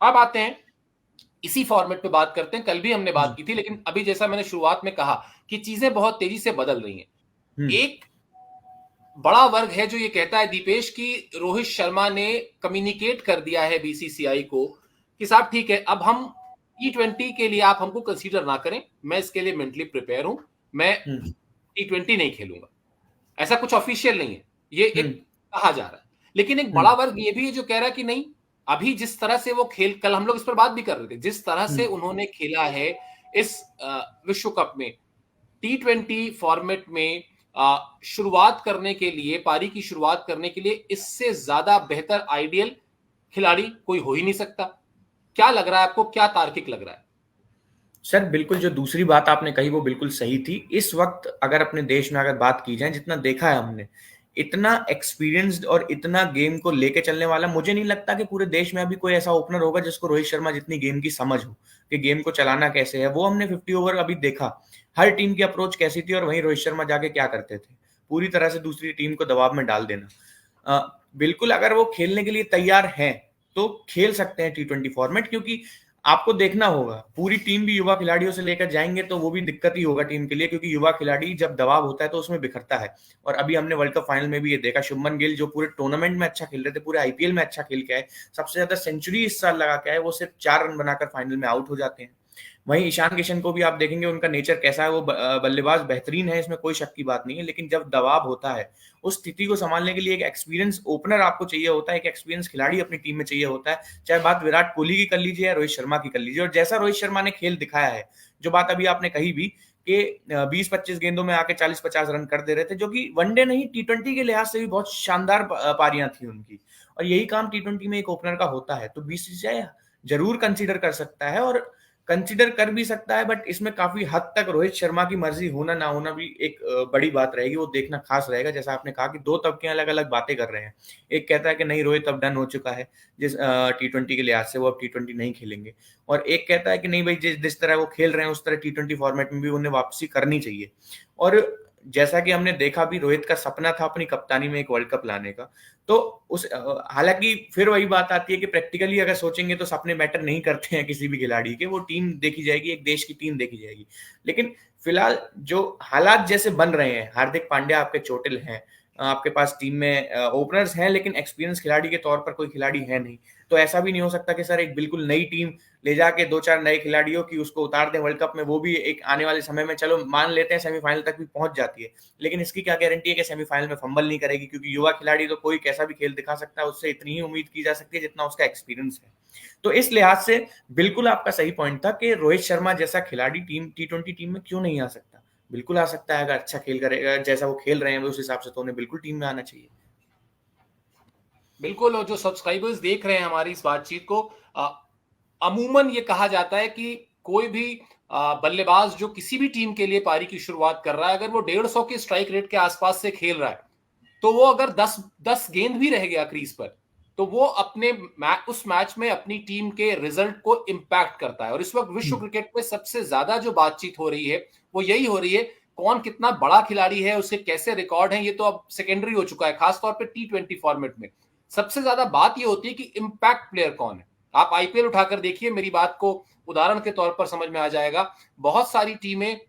अब आते हैं इसी फॉर्मेट पे बात करते हैं। कल भी हमने बात जी। की थी, लेकिन अभी जैसा मैंने शुरुआत में कहा कि चीजें बहुत तेजी से बदल रही हैं। हम्म। एक बड़ा वर्ग है जो ये कहता है दीपेश की रोहित शर्मा ने कम्युनिकेट कर दिया है बीसीसीआई को कि साहब ठीक है, अब हम T20 के लिए आप हमको कंसीडर ना करें, मैं इसके लिए मेंटली प्रिपेयर हूं, मैं हम्म। T20 नहीं खेलूंगा। ऐसा कुछ ऑफिशियल नहीं है, ये एक हम्म। कहा जा रहा है। लेकिन एक बड़ा हम्म। वर्ग ये भी है जो कह रहा है कि नहीं, अभी जिस तरह से वो खेल, कल हम लोग इस पर बात भी कर रहे थे, जिस तरह से हम्म। उन्होंने खेला है इस विश्व कप में, T20 फॉर्मेट में शुरुआत करने के लिए, पारी की शुरुआत करने के लिए इससे ज्यादा बेहतर आइडियल खिलाड़ी कोई हो ही नहीं सकता। क्या लग रहा है आपको, क्या तार्किक लग रहा है? सर बिल्कुल, जो दूसरी बात आपने कही वो बिल्कुल सही थी। इस वक्त अगर अपने देश में अगर बात की जाए, जितना देखा है हमने, इतना एक्सपीरियंस्ड और इतना गेम को लेके चलने वाला मुझे नहीं लगता कि पूरे देश में अभी कोई ऐसा ओपनर होगा जिसको रोहित शर्मा जितनी गेम की समझ हो कि गेम को चलाना कैसे है। वो हमने 50 ओवर अभी देखा, हर टीम की अप्रोच कैसी थी और वहीं रोहित शर्मा जाके क्या करते थे, पूरी तरह से दूसरी टीम को दबाव में डाल देना। बिल्कुल, अगर वो खेलने के लिए तैयार हैं तो खेल सकते हैं T20 फॉर्मेट, क्योंकि आपको देखना होगा पूरी टीम भी युवा खिलाड़ियों से लेकर जाएंगे तो वो भी दिक्कत ही होगा टीम के लिए, क्योंकि युवा खिलाड़ी जब दबाव होता है तो उसमें बिखरता है। और अभी हमने वर्ल्ड कप फाइनल में भी ये देखा, शुभमन गिल जो पूरे टूर्नामेंट में अच्छा खेल रहे थे, पूरे आईपीएल में अच्छा खेल के आए, सबसे ज्यादा सेंचुरी इस साल लगा के आए, वो सिर्फ 4 रन बनाकर फाइनल में आउट हो जाते हैं। वहीं ईशान किशन को भी आप देखेंगे, उनका नेचर कैसा है, वो बल्लेबाज बेहतरीन है, इसमें कोई शक की बात नहीं है, लेकिन जब दबाव होता है उस स्थिति को संभालने के लिए एक एक्सपीरियंस ओपनर आपको चाहिए होता है, एक एक्सपीरियंस खिलाड़ी अपनी टीम में चाहिए होता है। चाहे बात विराट कोहली की कर लीजिए या रोहित शर्मा की कर लीजिए, और जैसा रोहित शर्मा ने खेल दिखाया है, जो बात अभी आपने कही भी कि 20-25 गेंदों में आके 40-50 रन कर दे रहे थे, जो कि वनडे नहीं T20 के लिहाज से भी बहुत शानदार पारियां थी उनकी। और यही काम T20 में एक ओपनर का होता है, तो बीसीसीआई जरूर कंसीडर कर सकता है, और कंसीडर कर भी सकता है, बट इसमें काफी हद तक रोहित शर्मा की मर्जी होना ना होना भी एक बड़ी बात रहेगी, वो देखना खास रहेगा। जैसा आपने कहा कि दो तबके अलग अलग बातें कर रहे हैं, एक कहता है कि नहीं रोहित अब डन हो चुका है जिस T20 के लिहाज से, वो अब T20 नहीं खेलेंगे, और एक कहता है कि नहीं भाई, जिस जिस तरह वो खेल रहे हैं उस तरह T20 फॉर्मेट में भी उन्हें वापसी करनी चाहिए। और जैसा कि हमने देखा भी, रोहित का सपना था अपनी कप्तानी में एक वर्ल्ड कप लाने का, तो उस हालांकि फिर वही बात आती है कि प्रैक्टिकली अगर सोचेंगे तो सपने मैटर नहीं करते हैं किसी भी खिलाड़ी के, वो टीम देखी जाएगी, एक देश की टीम देखी जाएगी। लेकिन फिलहाल जो हालात जैसे बन रहे हैं, हार्दिक पांड्या आपके चोटिल हैं, आपके पास टीम में ओपनर्स हैं लेकिन एक्सपीरियंस खिलाड़ी के तौर पर कोई खिलाड़ी है नहीं, तो ऐसा भी नहीं हो सकता कि सर एक बिल्कुल नई टीम ले जाके 2-4 नए खिलाड़ियों की उसको उतार दें वर्ल्ड कप में, वो भी एक आने वाले समय में, चलो मान लेते हैं सेमीफाइनल तक भी पहुंच जाती है, लेकिन इसकी क्या गारंटी है कि सेमीफाइनल में फंबल नहीं करेगी, क्योंकि युवा खिलाड़ी तो कोई कैसा भी खेल दिखा सकता है, उससे इतनी ही उम्मीद की जा सकती है जितना उसका एक्सपीरियंस है। तो इस लिहाज से बिल्कुल आपका सही पॉइंट था कि रोहित शर्मा जैसा खिलाड़ी टीम T20 टीम में क्यों नहीं आ सकता, बिल्कुल आ सकता है, अगर अच्छा खेल करेगा, जैसा वो खेल रहे हैं उस हिसाब से, तो उन्हें बिल्कुल टीम में आना चाहिए। बिल्कुल। और जो सब्सक्राइबर्स देख रहे हैं हमारी इस बातचीत को, अमूमन ये कहा जाता है कि कोई भी बल्लेबाज जो किसी भी टीम के लिए पारी की शुरुआत कर रहा है, अगर वो 150 के स्ट्राइक रेट के आसपास से खेल रहा है, तो वो अगर 10 गेंद भी रह गया क्रीज पर, तो वो अपने उस मैच में अपनी टीम के रिजल्ट को इंपैक्ट करता है। और इस वक्त विश्व क्रिकेट में सबसे ज्यादा जो बातचीत हो रही है वो यही हो रही है, कौन कितना बड़ा खिलाड़ी है, उसके कैसे रिकॉर्ड हैं, ये तो अब सेकेंडरी हो चुका है, खासतौर पर T20 फॉर्मेट में। सबसे ज्यादा बात ये होती है कि इंपैक्ट प्लेयर कौन है। आप आईपीएल उठाकर देखिए, मेरी बात को उदाहरण के तौर पर समझ में आ जाएगा। बहुत सारी टीमें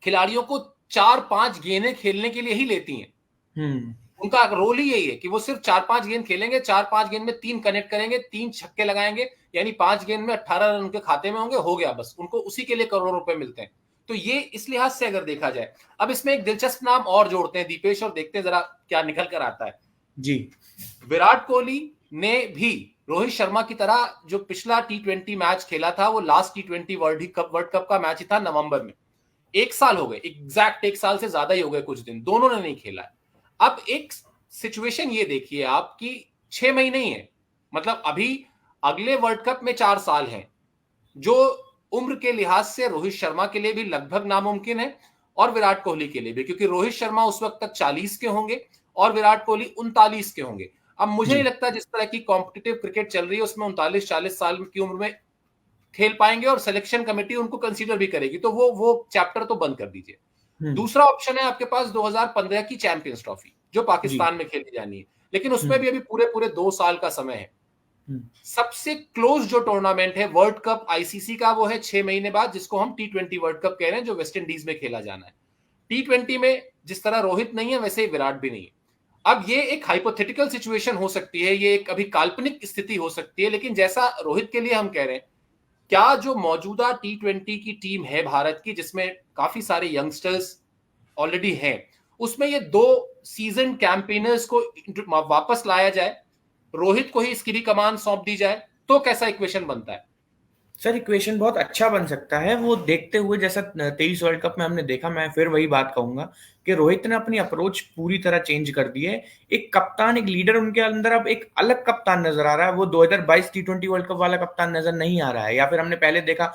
खिलाड़ियों को 4-5 गेंदें खेलने के लिए ही लेती हैं। हम्म। उनका रोल ही यही है कि वो सिर्फ 4-5 गेंद खेलेंगे, 4-5 गेंद में 3 कनेक्ट करेंगे, 3 छक्के लगाएंगे, यानी 5 गेंद में 18 रन उनके खाते में होंगे, हो गया बस। उनको उसी के लिए करोड़ों रुपए मिलते हैं। तो ये इस लिहाज से अगर देखा जाए, अब इसमें एक दिलचस्प नाम और जोड़ते हैं दीपेश, और देखते हैं जरा क्या निकल कर आता है। जी। विराट कोहली ने भी रोहित शर्मा की तरह जो पिछला T20 मैच खेला था, वो लास्ट T20 वर्ल्ड कप का मैच ही था नवंबर में। 1 साल हो गए, एग्जैक्ट 1 साल से ज्यादा ही हो गए कुछ दिन, दोनों ने नहीं खेला है। अब एक सिचुएशन ये देखिए आप कि 6 महीने ही है, मतलब अभी अगले वर्ल्ड कप में 4 साल हैं, जो उम्र के लिहाज से रोहित शर्मा के लिए भी लगभग नामुमकिन है, और विराट कोहली के लिए भी, क्योंकि रोहित शर्मा उस वक्त तक 40 के होंगे और विराट कोहली 39 के होंगे। अब मुझे नहीं जी। लगता जिस तरह की कॉम्पिटिटिव क्रिकेट चल रही है उसमें 39-40 साल की उम्र में खेल पाएंगे, और सिलेक्शन कमेटी उनको कंसीडर भी करेगी, तो वो चैप्टर तो बंद कर दीजिए। हम्म। दूसरा ऑप्शन है आपके पास 2015 की चैंपियंस ट्रॉफी, जो जी। पाकिस्तान में खेली जानी है, लेकिन उसमें हम्म। भी अभी पूरे पूरे 2 साल का समय है। सबसे क्लोज जो टूर्नामेंट है वर्ल्ड कप आईसीसी का, वो है 6 महीने बाद, जिसको हम T20 वर्ल्ड कप कह रहे हैं, जो वेस्ट इंडीज में खेला जाना है। T20 में जिस तरह रोहित नहीं है, वैसे ही विराट भी नहीं है। अब ये एक हाइपोथेटिकल सिचुएशन हो सकती है, ये एक अभी काल्पनिक स्थिति हो सकती है, लेकिन जैसा रोहित के लिए हम कह रहे हैं, क्या जो मौजूदा T20 की टीम है भारत की, जिसमें काफी सारे यंगस्टर्स ऑलरेडी हैं, उसमें ये 2 सीजन कैंपेनर्स को वापस लाया जाए, रोहित को ही इसकी भी कमान सौंप दी जाए, तो कैसा इक्वेशन बनता है? सर इक्वेशन बहुत अच्छा बन सकता है, वो देखते हुए जैसा 23 वर्ल्ड कप में हमने देखा। मैं फिर वही बात कहूंगा कि रोहित ने अपनी अप्रोच पूरी तरह चेंज कर दी है। एक कप्तान, एक लीडर उनके अंदर अब एक अलग कप्तान नजर आ रहा है। वो 2022 T20 वर्ल्ड कप वाला कप्तान नजर नहीं आ रहा है। या फिर हमने पहले देखा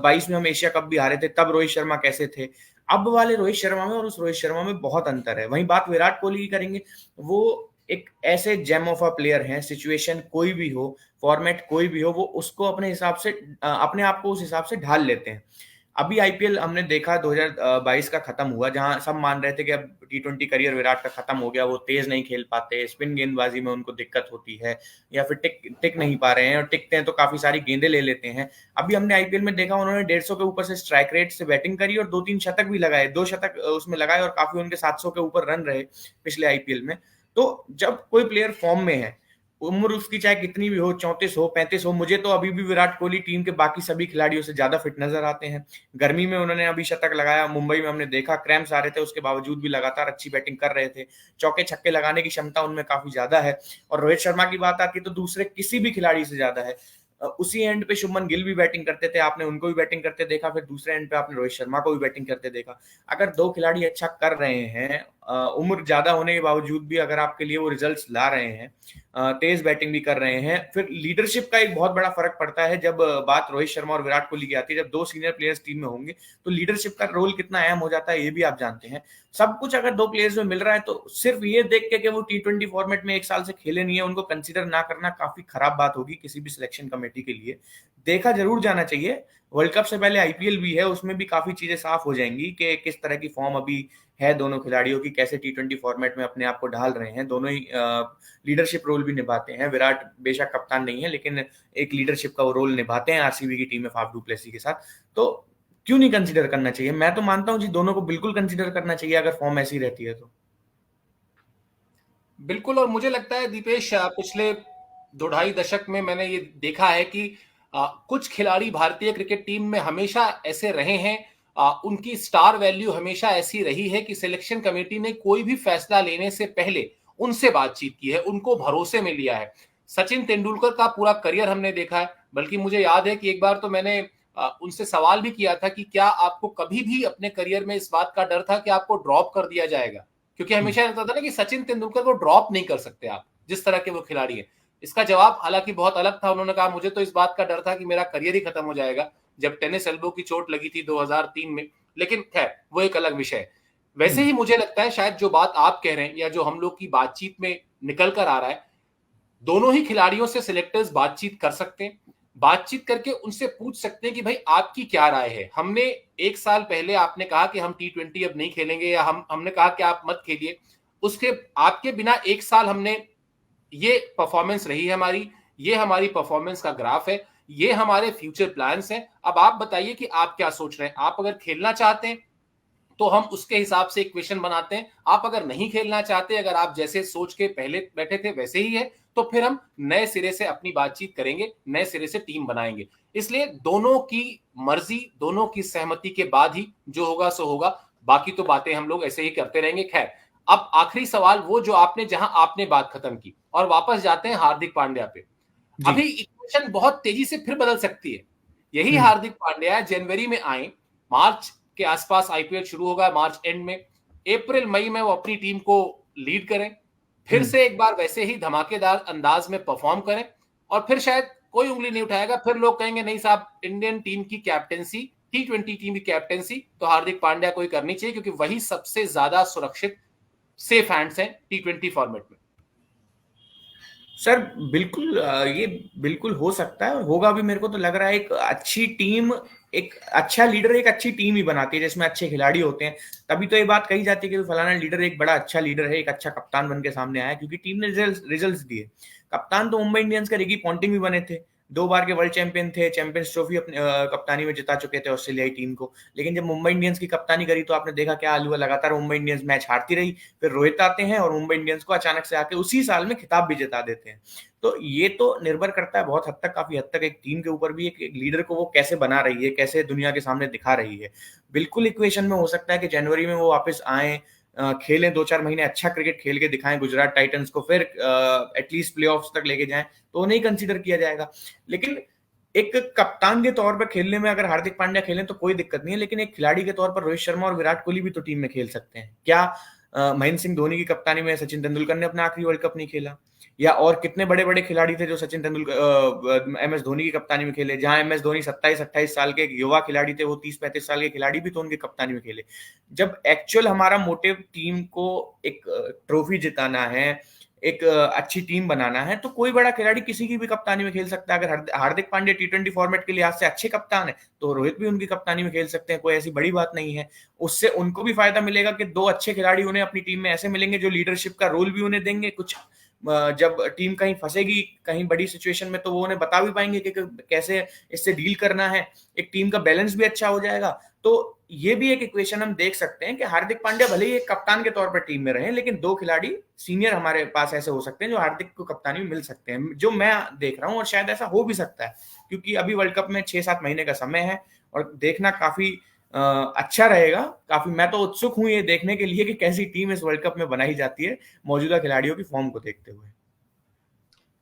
22 में हम एशिया कप भी हारे थे, तब रोहित शर्मा कैसे थे। अब वाले रोहित शर्मा में और उस रोहित शर्मा में बहुत अंतर है। वहीं बात विराट कोहली की करेंगे, वो एक ऐसे जेम ऑफ अ प्लेयर हैं, सिचुएशन कोई भी हो, फॉर्मेट कोई भी हो, वो उसको अपने हिसाब से अपने आप को उस हिसाब से ढाल लेते हैं। अभी आईपीएल हमने देखा 2022 का खत्म हुआ, जहां सब मान रहे थे कि अब T20 करियर विराट का खत्म हो गया, वो तेज नहीं खेल पाते, स्पिन गेंदबाजी में उनको दिक्कत होती है, या फिर टिक नहीं पा रहे हैं, और टिकते हैं तो काफी सारी गेंदें ले लेते हैं। अभी हमने आईपीएल में देखा, उन्होंने 150 के ऊपर से स्ट्राइक रेट से बैटिंग करी और 2-3 शतक भी लगाए, 2 शतक उसमें लगाए, और काफी उनके 700 के ऊपर रन रहे पिछले आईपीएल में। तो जब कोई प्लेयर फॉर्म में है, उम्र उसकी चाहे कितनी भी हो, 34 हो, 35 हो, मुझे तो अभी भी विराट कोहली टीम के बाकी सभी खिलाड़ियों से ज्यादा फिट नजर आते हैं। गर्मी में उन्होंने अभी शतक लगाया, मुंबई में हमने देखा क्रैम्प्स आ रहे थे, उसके बावजूद भी लगातार अच्छी बैटिंग कर रहे थे। चौके छक्के लगाने की क्षमता उनमें काफी ज्यादा है। और रोहित शर्मा की बात आती है तो दूसरे किसी भी खिलाड़ी से ज्यादा है। उसी एंड पे शुभमन गिल भी बैटिंग करते थे, आपने उनको भी बैटिंग करते देखा, फिर दूसरे एंड पे आपने रोहित शर्मा को भी बैटिंग करते देखा। अगर दो खिलाड़ी अच्छा कर रहे हैं, उम्र ज्यादा होने के बावजूद भी अगर आपके लिए वो रिजल्ट्स ला रहे हैं, तेज बैटिंग भी कर रहे हैं, फिर लीडरशिप का एक बहुत बड़ा फर्क पड़ता है। जब बात रोहित शर्मा और विराट कोहली की आती है, जब 2 सीनियर प्लेयर्स टीम में होंगे तो लीडरशिप का रोल कितना अहम हो जाता है, ये भी आप जानते हैं। सब कुछ अगर 2 प्लेयर्स में मिल रहा है, तो सिर्फ ये देख के कि वो T20 फॉर्मेट में 1 साल से खेले नहीं है, उनको कंसीडर ना करना काफी खराब बात होगी किसी भी सिलेक्शन कमेटी के लिए। देखा जरूर जाना चाहिए। वर्ल्ड कप से पहले आईपीएल भी है, उसमें भी काफी चीजें साफ हो जाएंगी कि किस तरह की फॉर्म अभी है दोनों खिलाड़ियों की, कैसे T20 फॉर्मेट में अपने आप को ढाल रहे हैं। दोनों ही लीडरशिप रोल भी निभाते हैं। विराट बेशक कप्तान नहीं है, लेकिन एक लीडरशिप का वो रोल निभाते हैं आरसीबी की टीम में फाफ डू प्लेसी के साथ। तो क्यों नहीं कंसीडर करना चाहिए? मैं तो मानता हूं जी, दोनों को बिल्कुल कंसीडर करना चाहिए अगर फॉर्म ऐसी रहती है तो। बिल्कुल, और मुझे लगता है दीपेश, पिछले 2-2.5 दशक में मैंने ये देखा है कि कुछ खिलाड़ी भारतीय क्रिकेट टीम में हमेशा ऐसे रहे हैं, उनकी स्टार वैल्यू हमेशा ऐसी रही है कि सिलेक्शन कमेटी ने कोई भी फैसला लेने से पहले उनसे बातचीत की है, उनको भरोसे में लिया है। सचिन तेंदुलकर का पूरा करियर हमने देखा है, बल्कि मुझे याद है कि एक बार तो मैंने उनसे सवाल भी किया था कि क्या आपको कभी भी अपने करियर में इस बात का डर था कि आपको ड्रॉप कर दिया जाएगा? क्योंकि हमेशा लगता था ना कि सचिन तेंदुलकर को ड्रॉप नहीं कर सकते आप, जिस तरह के वो खिलाड़ी हैं। इसका जवाब हालांकि बहुत अलग था। उन्होंने कहा, मुझे तो इस बात का डर था कि मेरा करियर ही खत्म हो जाएगा, जब टेनिस एल्बो की चोट लगी थी 2003 में। लेकिन खैर, वो एक अलग विषय है। वैसे ही मुझे लगता है शायद जो बात आप कह रहे हैं, या जो हम लोग की बातचीत में निकल कर आ रहा है, दोनों ही खिलाड़ियों से सिलेक्टर्स बातचीत कर सकते हैं। बातचीत करके उनसे पूछ सकते हैं कि भाई आपकी क्या राय है। हमने 1 साल पहले आपने कहा कि हम T20 अब नहीं खेलेंगे, या हमने कहा कि आप मत खेलिए। उसके आपके बिना 1 साल हमने, ये परफॉर्मेंस रही है हमारी, ये हमारी परफॉर्मेंस का ग्राफ है, ये हमारे फ्यूचर प्लान्स हैं। अब आप बताइए कि आप क्या सोच रहे हैं। आप अगर खेलना चाहते हैं तो हम उसके हिसाब से इक्वेशन बनाते हैं। आप अगर नहीं खेलना चाहते, अगर आप जैसे सोच के पहले बैठे थे वैसे ही है, तो फिर हम नए सिरे से अपनी बातचीत करेंगे, नए सिरे से टीम बनाएंगे। इसलिए दोनों की मर्जी, दोनों की सहमति के बाद ही जो होगा सो होगा। बाकी तो बातें हम लोग ऐसे ही करते रहेंगे। खैर, अब आखिरी सवाल, वो जो आपने, जहां आपने बात खत्म की, और वापस जाते हैं हार्दिक पांड्या पे। जी। अभी इक्वेशन बहुत तेजी से फिर बदल सकती है। यही हम्म। हार्दिक पांड्या जनवरी में आए, मार्च के आसपास आईपीएल शुरू होगा, मार्च एंड में, अप्रैल मई में वो अपनी टीम को लीड करें, फिर हम्म। से एक बार वैसे ही धमाकेदार अंदाज में परफॉर्म करें, और फिर शायद कोई उंगली नहीं उठाएगा। फिर लोग कहेंगे नहीं साहब, इंडियन टीम की कैप्टेंसी, T20 टीम की कैप्टेंसी तो हार्दिक पांड्या को ही करनी चाहिए, क्योंकि वही सबसे ज्यादा सुरक्षित सेफ हैंड्स हैं T20 फॉर्मेट में। सर बिल्कुल, ये बिल्कुल हो सकता है और होगा भी। मेरे को तो लग रहा है एक अच्छी टीम एक अच्छा लीडर एक अच्छी टीम ही बनाती है जिसमें अच्छे खिलाड़ी होते हैं। तभी तो ये बात कही जाती है कि फलाना लीडर एक बड़ा अच्छा लीडर है, एक अच्छा कप्तान बन के सामने आया, क्योंकि टीम ने रिजल्ट्स दिए। कप्तान तो मुंबई इंडियंस के रिकी पॉन्टिंग भी बने थे, 2 बार के वर्ल्ड चैंपियन थे, चैंपियंस ट्रॉफी अपनी कप्तानी में जिता चुके थे ऑस्ट्रेलियाई टीम को। लेकिन जब मुंबई इंडियंस की कप्तानी करी तो आपने देखा क्या हाल हुआ, लगातार मुंबई इंडियंस मैच हारती रही। फिर रोहित आते हैं और मुंबई इंडियंस को अचानक से आके उसी साल में खिताब भी जिता देते हैं। तो ये तो निर्भर करता है बहुत हद तक, काफी हद तक एक टीम के ऊपर भी, एक लीडर को वो कैसे बना रही है, कैसे दुनिया के सामने दिखा रही है। बिल्कुल इक्वेशन में हो सकता है कि जनवरी में वो वापस आए, खेलें 2-4 महीने अच्छा क्रिकेट खेल के दिखाएं गुजरात टाइटंस को, फिर एटलीस्ट प्लेऑफ्स तक लेके जाएं तो नहीं कंसीडर किया जाएगा। लेकिन एक कप्तान के तौर पर खेलने में अगर हार्दिक पांड्या खेलें तो कोई दिक्कत नहीं है, लेकिन एक खिलाड़ी के तौर पर रोहित शर्मा और विराट कोहली भी तो टीम में खेल सकते हैं। क्या महेंद्र सिंह धोनी की कप्तानी में सचिन तेंदुलकर ने अपना आखिरी वर्ल्ड कप नहीं खेला? या और कितने बड़े बड़े खिलाड़ी थे जो सचिन तेंदुलकर एम एस धोनी की कप्तानी में खेले, जहां एम एस धोनी 27-28 साल के युवा खिलाड़ी थे, वो 30-35 साल के खिलाड़ी भी तो उनकी कप्तानी में खेले। जब एक्चुअल हमारा मोटिव टीम को एक ट्रॉफी जिताना है, एक अच्छी टीम बनाना है, तो कोई बड़ा खिलाड़ी किसी की भी कप्तानी में खेल सकता है। अगर हार्दिक पांड्या T20 फॉर्मेट के लिहाज से अच्छे कप्तान है तो रोहित भी उनकी कप्तानी में खेल सकते हैं, कोई ऐसी बड़ी बात नहीं है। उससे उनको भी फायदा मिलेगा कि 2 अच्छे खिलाड़ी उन्हें अपनी टीम में ऐसे मिलेंगे जो लीडरशिप का रोल भी उन्हें देंगे। कुछ जब टीम कहीं फंसेगी कहीं बड़ी सिचुएशन में तो वो उन्हें बता भी पाएंगे कि कैसे इससे डील करना है। एक टीम का बैलेंस भी अच्छा हो जाएगा। तो ये भी एक इक्वेशन हम देख सकते हैं कि हार्दिक पांड्या भले ही एक कप्तान के तौर पर टीम में रहे, लेकिन 2 खिलाड़ी सीनियर हमारे पास ऐसे हो सकते हैं जो हार्दिक को कप्तानी में मिल सकते हैं, जो मैं देख रहा हूं। और शायद ऐसा हो भी सकता है क्योंकि अभी वर्ल्ड कप में 6-7 महीने का समय है और देखना काफी अच्छा रहेगा। काफी मैं तो उत्सुक हूं ये देखने के लिए कि कैसी टीम इस वर्ल्ड कप में बनाई जाती है मौजूदा खिलाड़ियों की फॉर्म को देखते हुए।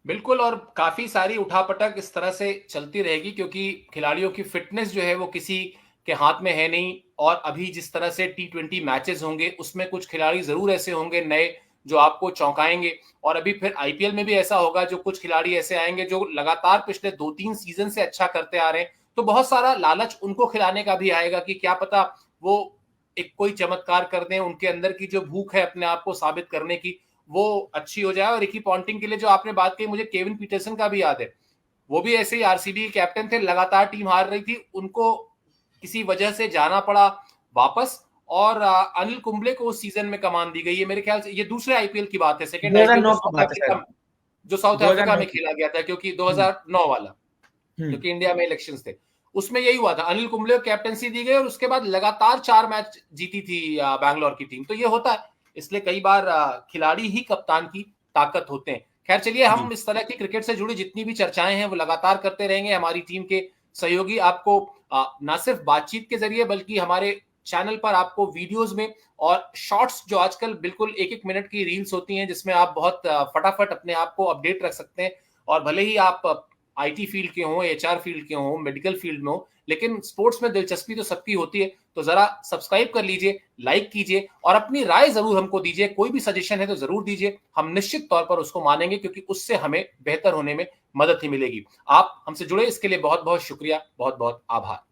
बिल्कुल, और काफी सारी उठापटक इस तरह से चलती रहेगी क्योंकि खिलाड़ियों की फिटनेस जो है वो किसी के हाथ में है नहीं। और अभी जिस तरह से T20 मैचेस होंगे उसमें कुछ खिलाड़ी जरूर ऐसे होंगे नए जो आपको चौंकाएंगे। और अभी फिर IPL में भी ऐसा होगा, जो कुछ खिलाड़ी ऐसे आएंगे जो लगातार पिछले 2-3 सीजन से अच्छा करते आ रहे हैं, तो बहुत सारा लालच उनको खिलाने का भी आएगा कि क्या पता वो एक कोई चमत्कार कर दें, उनके अंदर की जो भूख है अपने आप को साबित करने की वो अच्छी हो जाए। और रिकी पॉन्टिंग के लिए जो आपने बात कही, मुझे केविन पीटरसन का भी याद है, वो भी ऐसे ही RCB कैप्टन थे, लगातार टीम हार रही थी, उनको किसी वजह से जाना पड़ा वापस। और अनिल कुंबले को उस सीजन में कमान दी गई है, मेरे ख्याल से ये दूसरे IPL की बात है, सेकंड IPL 2009 की बात है सर, जो साउथ अफ्रीका 2009 में की। खेला गया था, क्योंकि 2009 वाला, क्योंकि इंडिया में इलेक्शंस थे, उसमें यही हुआ था, अनिल कुंबले को कैप्टनसी दी गई और उसके बाद लगातार 4 मैच जीती थी बैंगलोर की टीम। तो ये होता है, इसलिए कई बार खिलाड़ी ही कप्तान की ताकत होते हैं। खैर चलिए, हम इस तरह की क्रिकेट से जुड़ी जितनी भी चर्चाएं हैं वो लगातार करते रहेंगे। हमारी टीम के सहयोगी आपको ना सिर्फ बातचीत के जरिए बल्कि हमारे चैनल पर आपको वीडियोस में और शॉर्ट्स, जो आजकल बिल्कुल 1-1 मिनट की रील्स होती हैं जिसमें आप बहुत फटाफट अपने आप को अपडेट रख सकते हैं। और भले ही आप IT फील्ड के हों, HR फील्ड के हों, मेडिकल फील्ड में हो, लेकिन स्पोर्ट्स में दिलचस्पी तो सबकी होती है। तो जरा सब्सक्राइब कर लीजिए, लाइक कीजिए और अपनी राय जरूर हमको दीजिए। कोई भी सजेशन है तो जरूर दीजिए, हम निश्चित तौर पर उसको मानेंगे क्योंकि उससे हमें बेहतर होने में मदद ही मिलेगी। आप हमसे जुड़े इसके लिए बहुत बहुत शुक्रिया, बहुत बहुत आभार।